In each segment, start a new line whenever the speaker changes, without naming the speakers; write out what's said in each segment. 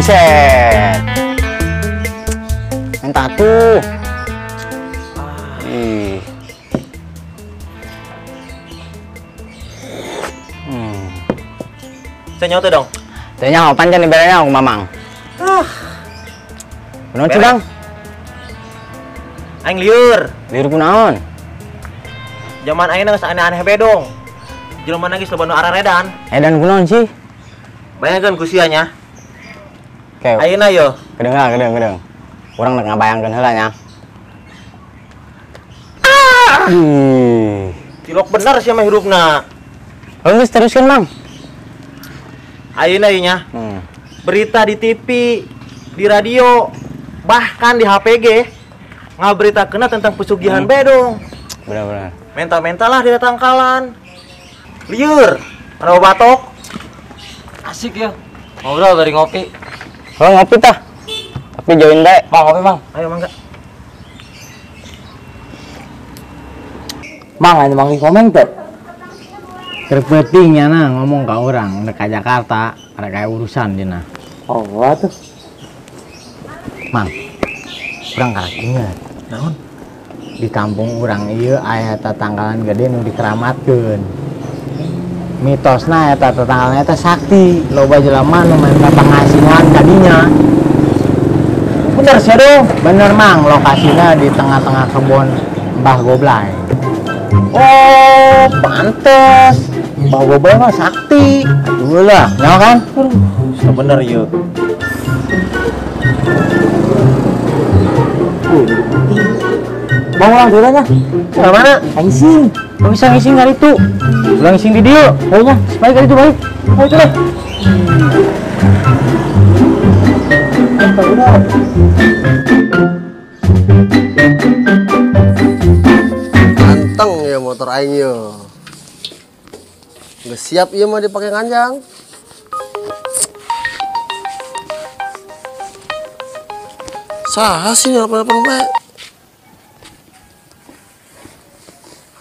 Buset. Minta tuh. Ih.
Saya nyoto dong.
Tanya apa panjang ibaratnya aku mamang. Benar sih bang?
Aing liur.
Liur kunaon?
Zaman aing geus aneh-aneh bedong. Jelema lagi slobono araredan.
Edan kunaon sih?
Bayangkeun kusianya.
Oke.
Ayeuna yo.
Kedeng. Urang rek ngabayangkeun heula nya.
Cilok bener sih mah hirupna.
Geus teruskeun Mang.
Ayeuna ieu nya. Berita di TV, di radio, bahkan di HPG ngaberitakeun tentang pesugihan bedong.
Benar.
Mental-mental lah di tangkalan. Liur, ada batok.
Asik ya. Ngobrol dari ngopi.
Oh ngopi tah. Tapi join bae.
Bang, ngopi bang.
Ayo mangga.
Bang, ada bang di komen tuh.
Terpentingnya nah ngomong ke orang ke Jakarta ada kayak urusan dina.
Oh, tuh.
Mang, orang karek inget.
Naon?
Di kampung orang ieu aya tatanggalan gede nu dikeramatkeun. Mitosna eta tatanggalan eta sakti, loba jelema nu main pangasingan kadinya.
Bener sih dong.
Bener Mang, lokasinya di tengah-tengah kebun Mbah Goblay.
Oh, pantes.
Mbah Goblay mah sakti. Atuh lah, nyawa kan?
Bener yuk.
Mau ulang dulunya.
Ke mana?
Ngising. Mau bisa ngising kali itu. Ulang ngising di dia. Ayonya, baik kali itu baik. Ayo coba.
Ganteng ya motor aing yo. Nggak siap ieu mah dipakai nganjang. Saha sih nelpon-nelpon bae.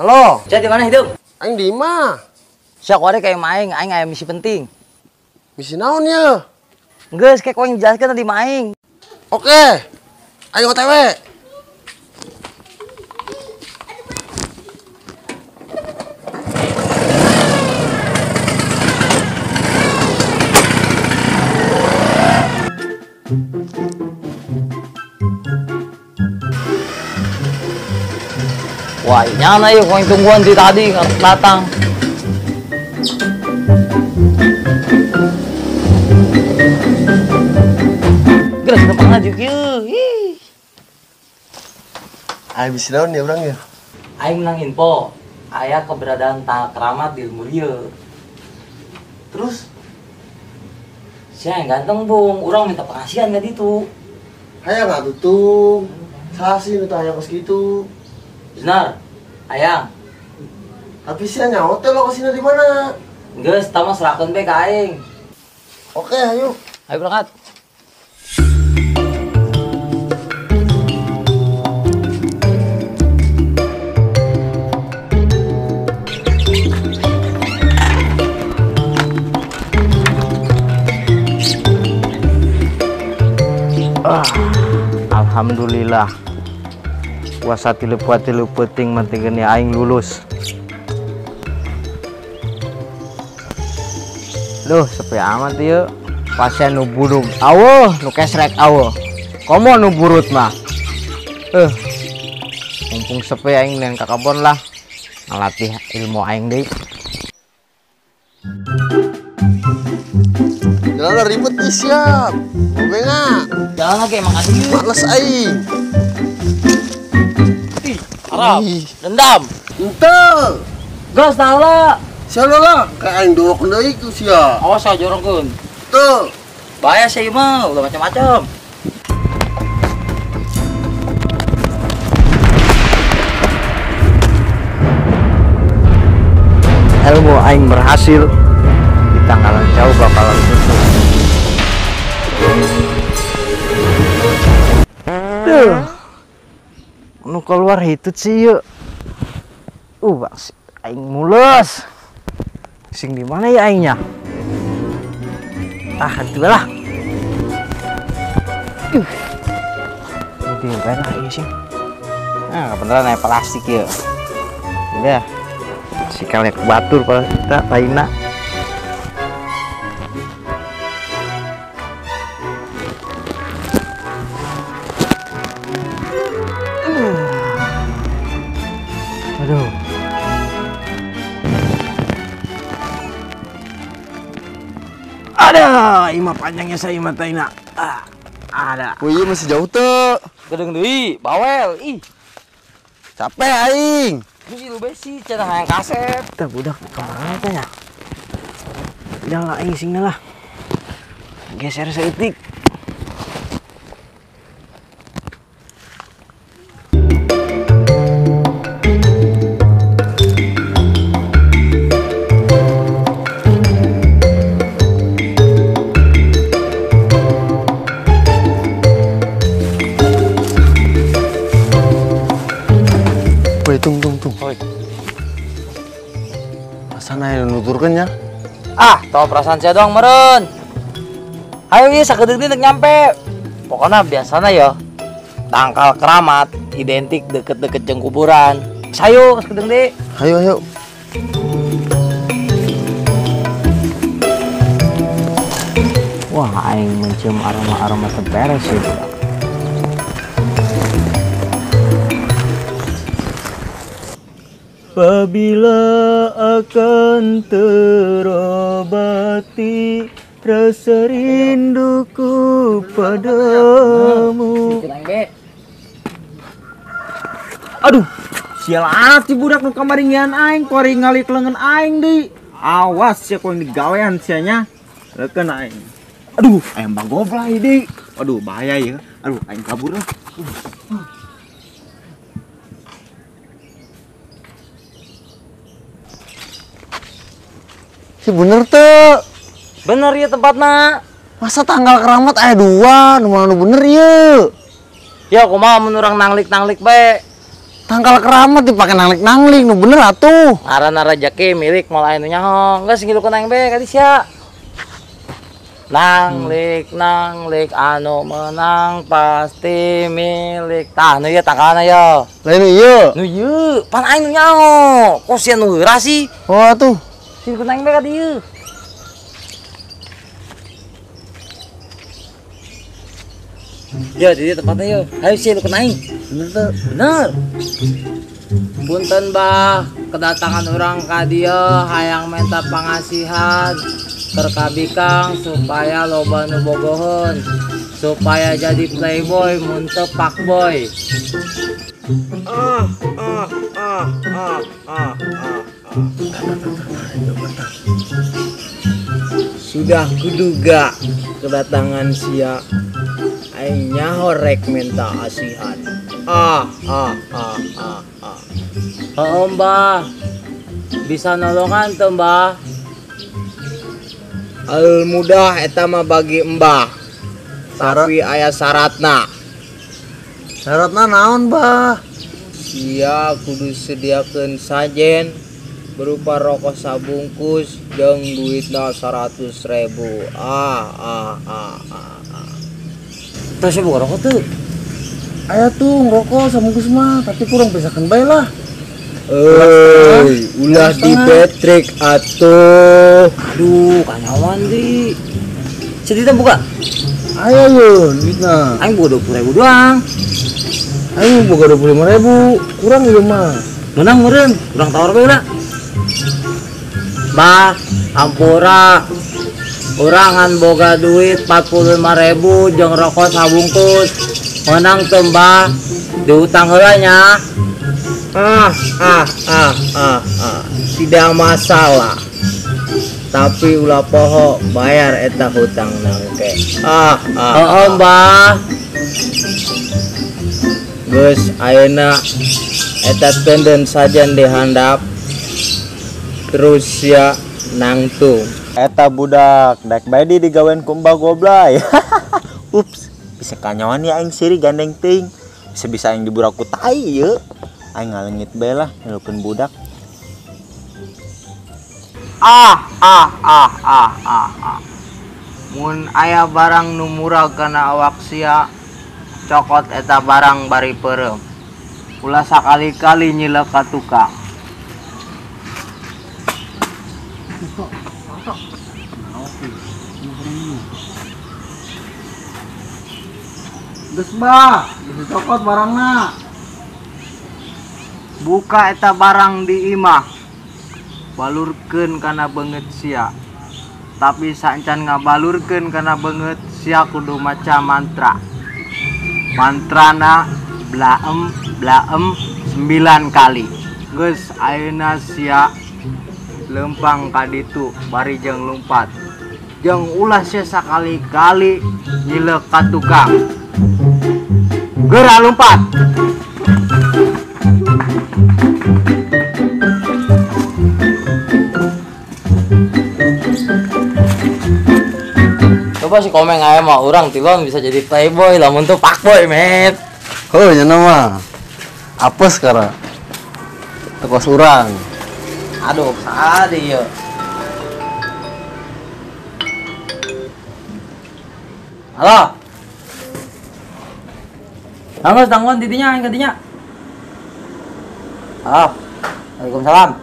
Halo,
Cek di mana hidup?
aing di imah.
Siap wae kayak maing, aing aya misi penting.
Misi naon ya?
Geus kayak koing jelaskeun tadi maing.
Oke, aing OTW.
Wah, nyana yuk koing tungguan di tadi nggak datang. Geus depan ngaju kieu.
Aing misi naon ya urang ya?
Aing menang info, aya keberadaan tanah keramat di lembur ieu. Terus si yang ganteng bung, urang minta pengasihan gak itu.
Hayang atuh. Saha sih nu tanya kos kitu?
Benar, ayang.
Tapi sia nyaho teh lokasinya di mana?
Geus tama serahkeun bae ka aing.
Oke, ayo.
Ayo berangkat.
Alhamdulillah. Puasa tilu penting mentingnya aing lulus. Duh, sepi amat ieu. Pasien nu budug aweuh, nu kesrek aweuh. Komo nu burut mah. Mumpung sepi aing neun ka kebon lah. Ngalatih ilmu aing deui.
Jalan ribet nih siap. Bobe nggak?
Jangan lagi emang kasih.
Males aing.
Arab,
Ih.
dendam.
Ente.
Gas tala.
Siapa lah? Kayak aing dorok deui ku sia.
Awas aja jorongkeun.
Tuh.
Bahaya sih mah, udah macam-macam.
Ilmu aing berhasil. Di tanggalan jauh bakalan tutup. Duh. Nu keluar hitut sih yuk. Bang, aing mulus. Sing di mana ya aingnya? Ah, itu lah. Ini bener iya sih. Nah, beneran naik plastik ya. Udah. Si kalian batur kalau kita taina. Aduh. Ada, ima panjangnya saya ima taina. Ada.
Wih, masih jauh tuh.
Gedeng deui, bawel. Ih,
Capek aing.
bisi lu besi, cenah hayang kaset.
Kita budak kemana tanya? Udah nggak ising lah. Geser seetik.
Wih, tung.
Oi.
Sana yang nuturkan ya.
Ah, tau perasaan saya doang meren. Ayo ieu sakedeuk deuk nyampe. Pokoknya biasana ya. Tangkal keramat identik deket-deket jeung kuburan. Sayo sakedeuk deuk.
Ayo.
Wah, aing mencium aroma terberes sih budak. Apabila akan terobati rasa rinduku padamu. Aduh, sial ati budak nu kamaringan aing, kori ngalik lengan aing deui. Awas sia kau digawean sianya. Leukeun aing. Aduh, aing bagoblay deui. Aduh, bahaya ya. Aduh, aing kabur lah.
Si bener tuh.
Bener ya tempatna.
Masa tanggal keramat aya 2, nu bener ya.
Ya kumaha mun urang nanglik-nanglik bae.
Tanggal keramat dipake nanglik-nanglik, nu bener atuh.
Ngaranna rejeki milik moal anu nyaho. Geus ngilukeun aing bae ka sia. Nanglik anu menang pasti milik. Tah nu ieu tangkalna ya.
Lain ieu.
Nu ieu pan aing nu nyaho. Kok sia nu heurah sih?
Oh atuh.
Singkeun aing bae ka dieu. Ya, di tempatnya yo. Ayo sih lu kenaing. Bener tuh. Bener. Punten bah, kedatangan orang ka dieu hayang minta pangasihan keur kabikang supaya loba nu bogoheun, supaya jadi playboy mun teu fuckboy.
Sudah kuduga kedatangan sia. Aing nyaho rek minta asihan.
Oh mbah, bisa nolongan tuh mbah.
Al mudah eta mah bagi mbah. Tapi aya syaratna.
Syaratna naon, Bah?
Sia kudu sediakeun sajen berupa rokok sabungkus jeung duitna 100.000.
Terus buka rokok tuh.
Aya tuh ngerokok sabungkus mah, tapi kurang pisakeun bae lah.
Ulah di Patrick atuh.
Aduh, kanyawan di. Sedih buka.
Ayo yeuh duitna.
Aing boga 20.000 doang.
Ayo boga 25.000, kurang ieu mah.
Menang meureun, urang tawar bae lah. Bah, ampura. Urangan boga duit 45.000 jeung rokok sabungkus. Menang teu mbah, diutang heula nya.
Tidak masalah. Tapi ulah poho bayar eta hutang nangke.
Mbah.
Geus ayeuna eta tenden sajan dihandap. Terus ya nangtung.
Eta budak daek bae di digawean ku Mbah Goblay. Ups, bisa kanyawan ya aing siri gandeng teuing. Bisa aing diburu ku tai ieu. Aing ngalengit bae lah ngelukeun budak.
Mun aya barang nu murah kana awak sia
cokot eta barang bari perem. Ulah sakali-kali nyilek ka tukang.
Geus bah, geus cokot barangna.
Buka eta barang di imah. Balurkeun kana beungeut sia. Tapi sancan ngabalurkeun kana beungeut sia kudu maca mantra. Mantrana blaem blaem 9 kali. Geus ayeuna sia lempang ka ditu bari jeung lumpat. Jeung ulah sia sakali-kali nyilek ka tukang. Geura lompat. Coba si Komeng aya mah urang tilon bisa jadi playboy lamun tuh fuckboy met.
Oh, nya nama. Apes sekarang. Tekos urang.
Aduh, saade ieu. Halo. Hangos tanggon titinya aing kadinya. Halo. Waalaikumsalam.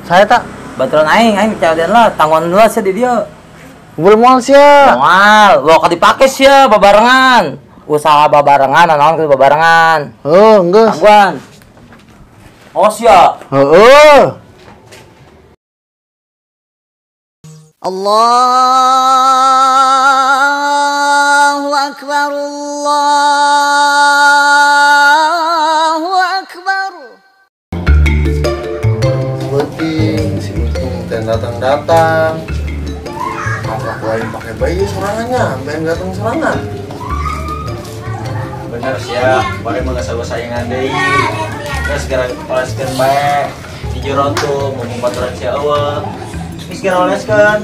Saya tak baturan aing kecaudian lah, tanggon dulu sia di dieu.
Bul moal sia.
Moal, lo ka dipake sia babarengan. Usaha babarengan, naon kudu babarengan.
Oh, geus.
Tangguan. Oh sia.
Heeh.
Allahu Akbar, Allahu Akbar.
Penting si untung teh datang-datang. Apa lain pakai bayi sorangannya, main datang sorangan.
Bener sia, bari mah geus sayangan deui. Geus segera oleskeun bae. Di jero tuh mau baturan sia eueuh. Geus segera oleskeun.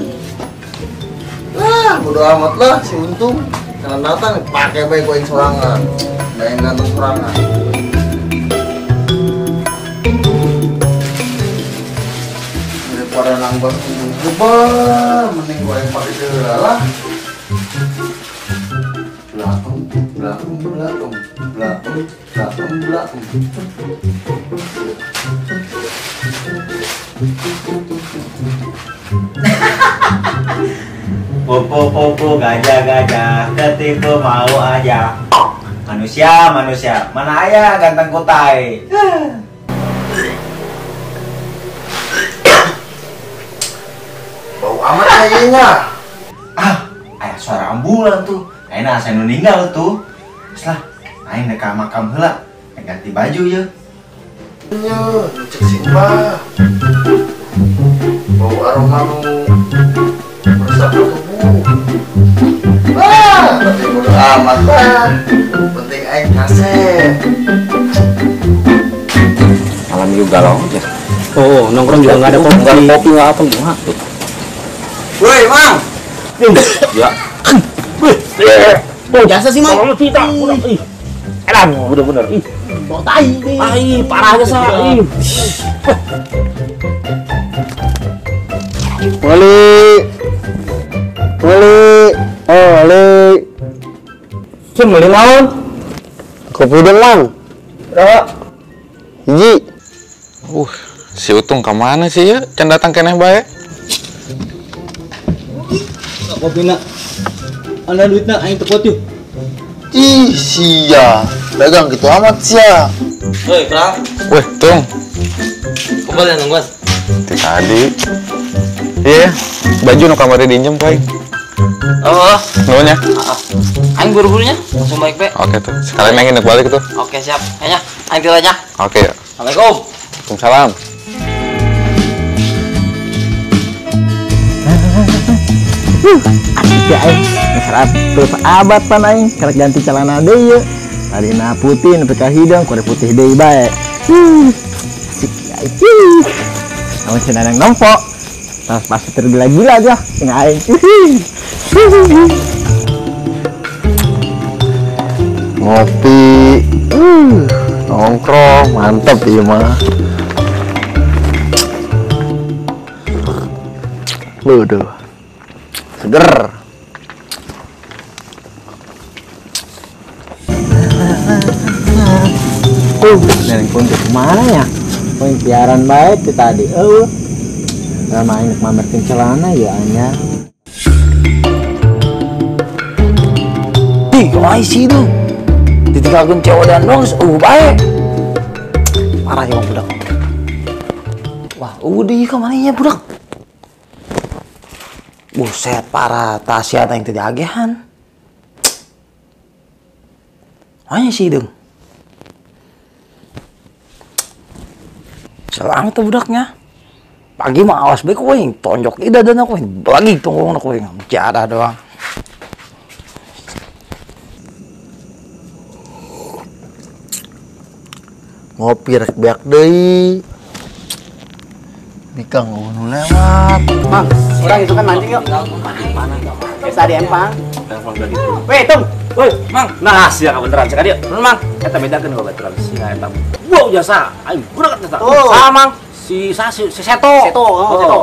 Lah, bodo amat lah si untung. Jangan datang pakai bayi going sorangan. Main datang sorangan. Daripada nambah gebah, mending going pakai deula lah. Belakang, belakang, belakang, belakang, belakang, belakang.
Popo gajah ketipu mau aja. Manusia mana aya ganteng kutai.
Bau amat kayaknya.
Aya suara ambulan tuh. Kayaknya asa nu ninggal tuh. Geus lah, aing dek ka makam heula. Ganti baju ye.
Nya, cek si Mbah. Bau aroma nu meresap ke tubuh. Tapi bodo amat lah. Penting aing kasih.
Malam juga galau aja.
Oh, nongkrong juga nggak ada kopi. Nggak ada kopi, nggak apa gimana tuh?
Woi, Mang.
Ya.
Oh, jasa sih, Mang.
Kalau kita udah edan bener-bener. Ih,
Bawa tai.
ai parah jasa. Ih.
Wali. Oh, wali.
Cun beli naon?
Kopi dong, Mang.
Berapa?
Hiji.
Si Utung kemana sih ya? Can datang keneh bae.
Kopi nak. Anda duit nak, aing tepot yuk.
Ih, sia. Dagang gitu amat sia.
Woi, Kang.
Weh, Tung.
Kembali nungguan.
Tadi. Iya, baju nu kamari dinjem paling.
Oh,
Nuhun ya.
aing buru-burunya langsung baik be.
Oke tuh. Sekalian nengin balik tuh.
Oke, siap. Kayaknya aing tilanya.
Oke ya.
Assalamualaikum.
Waalaikumsalam.
Ya aing, 100 abad pan aing karek ganti celana deui ye. Tarina putih nepi ka hidung, kore putih deui bae. Asik aing. Amun cenah nang nompo. Pas tergila-gila aja jeung aing.
Ngopi. Nongkrong, mantep ieu mah. Waduh. Seger.
Neneng pun tuh kemana ya? Poin piaran baik tuh tadi. Lama ini mamerkin celana ya anya.
Ih, kemana sih itu? Ditinggalkan cewek dan dong, baik. Parah emang budak. Wah, udah kemana ya budak? Buset, parah. Tasya yang tadi agehan. Mana sih dong? Selamat tuh budaknya. Pagi mah awas baik kowe, tonjok ida dan aku lagi tunggu aku cara doang.
Ngopi rek beak deui. Nikah ngono lewat.
Mang, orang itu kan mancing yuk. Biasa di empang. Weh, Tung. Woi, Mang.
Nah, sia beneran cek dia.
Mang.
Eta bedakeun kok baturan sia eta. Wow, jasa. Aing budak eta.
Sama, Mang.
Si Seto.
Seto.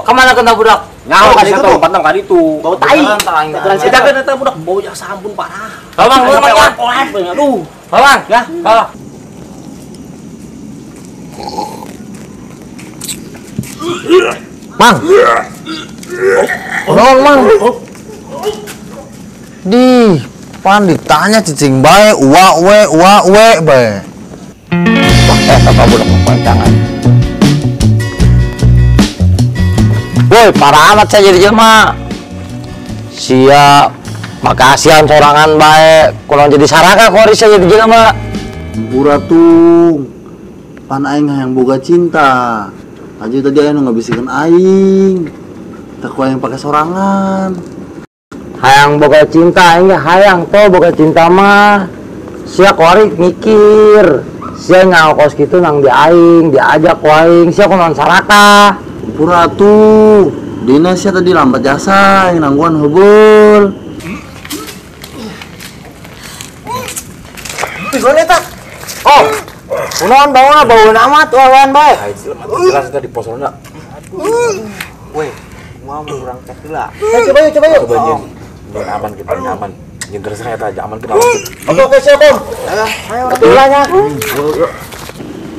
Kemana kena budak?
Nyaho ka Seto, pantang ka ditu.
Bau tai.
Bedakeun eta budak bau jasa ampun parah.
Mang, lu Mang.
Aduh.
Mang, ya. Kalau
Mang. Mang. Di pan ditanya cicing bae, uwa we bae.
apa budak pancangan. Woi, parah amat saya jadi jelema. Siap. Makasihan sorangan bae. Kurang jadi saraka kok saya jadi jelema.
Tung. Pan aing hayang boga cinta. Aja tadi aing ngabisikeun aing. Tak yang pakai sorangan.
Hayang boga cinta, ini hayang toh boga cinta mah. Sia korik mikir. Sia ngaokos gitu nang di aing, diajak ku aing, sia kunaon saraka.
Tung. Dina sia tadi lambat jasa, yang nangguan heubul.
Gon eta. Oh. Kunaon bauna bau amat wawan bae.
Jelas tadi posona. Weh, mau urang cek heula.
Coba yuk.
Coba nyen aman kita nyaman. Nyen terserah eta aja aman kita.
Oke, siap, Om. Ayo, tulanya. Yuk.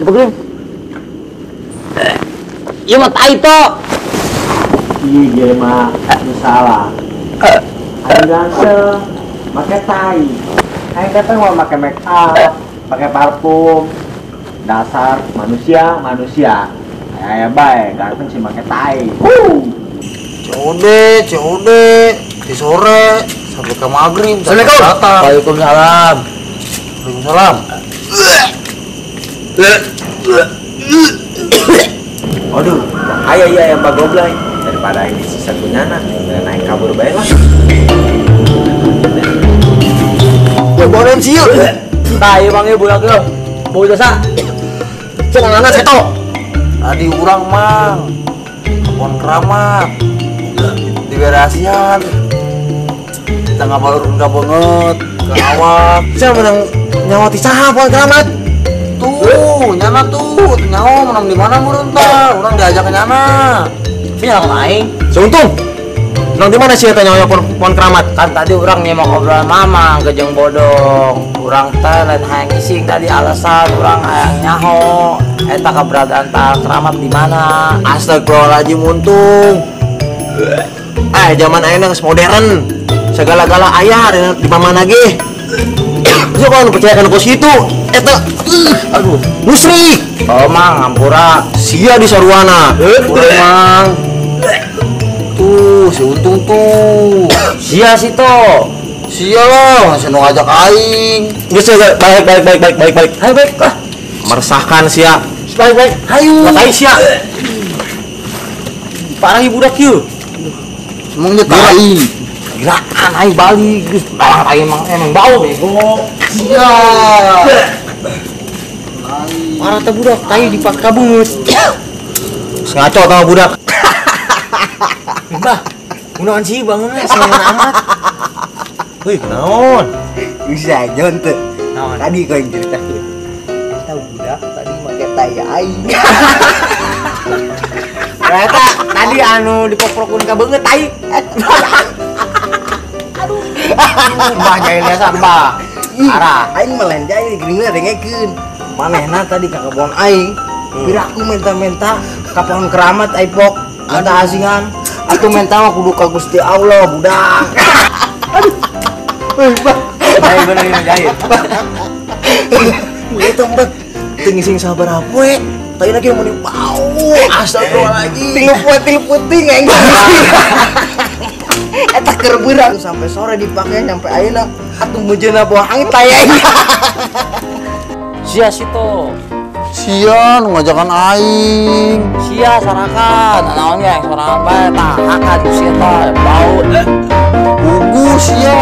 Begini. Iya mah tai to.
Iya mah salah. Aing ganteng, pakai tai. Aing ganteng mau pakai make up, pakai parfum. Dasar manusia. Aya bae ganteng sih pakai tai.
COD di sore sampai ke maghrib.
Assalamualaikum. Waalaikumsalam.
Waalaikumsalam.
Aduh, bahaya ya yang bagoblay. Daripada ini sisa kunyana, naik kabur bae lah.
Ya bonen sieu.
Tai bangnya budak yo. Bau jasa. Cenah anak Seto.
Adi urang mang. Kebon keramat. Di berasian. Kita ngabalur enggak banget. Ke awak.
Saya menang nyawa ti saha pohon keramat.
Tuh, nyana tuh. Nyawa menang di mana meureun tah? Urang diajak ke nyana.
Sia aing.
Seuntung. Nang di mana sih eta nyawa pohon keramat?
Kan tadi orang nyemak obrolan mamang kejeng bodong. Urang teh lain hayang ngising tadi alasan urang hayang nyaho. Eta keberadaan tak keramat di mana?
Astagfirullahaladzim untung. Zaman ayeuna geus modern. Segala-gala aya di mana ge. Siapa anu percaya kana ku situ? Eta aduh, musrik.
Oh mang, ampura.
Sia di saruana.
Mang.
Tuh, si untung tuh.
Sia situ.
Sia lah, masih nu ngajak aing.
Geus baik.
Hai baik lah.
Meresahkan sia.
Baik. Hayu.
Ngatai sia.
Parah ibu budak ieu.
Emangnya tai.
Gilaan aing balik. Geus emang bau bego.
Sia.
Parah teh budak tai dipakka beungeut.
Ngaco tah budak.
Bah, kunaon sih bangun seneng amat.
Wih, naon?
Bisa jon tuh. Tadi kau yang ceritakan. Tahu budak tadi pakai tai aing.
Ternyata tadi anu dipoprokun ka beungeut tai. Mbah jahilnya sambah.
Arah aing melenjai di geuning dengekeun.
manehna tadi ka kebon aing. Pira aku minta-minta ka pohon keramat ai pok. Ada asingan. Aku minta mah kudu ka Gusti Allah budak.
Jahit bener ini jahit.
Ieu tempat teu ngising sabar we. Tadi lagi mau bau. Astagfirullahaladzim. Tilu putih aing. Eta keur beurang sampai sore dipake nyampe ayeuna atuh mujeunna buah angin tayang. Sia situ.
Sia nu ngajakan aing.
Sia sarakan, naon ge sorangan bae tah akan sia tah bau.
Gugus sia.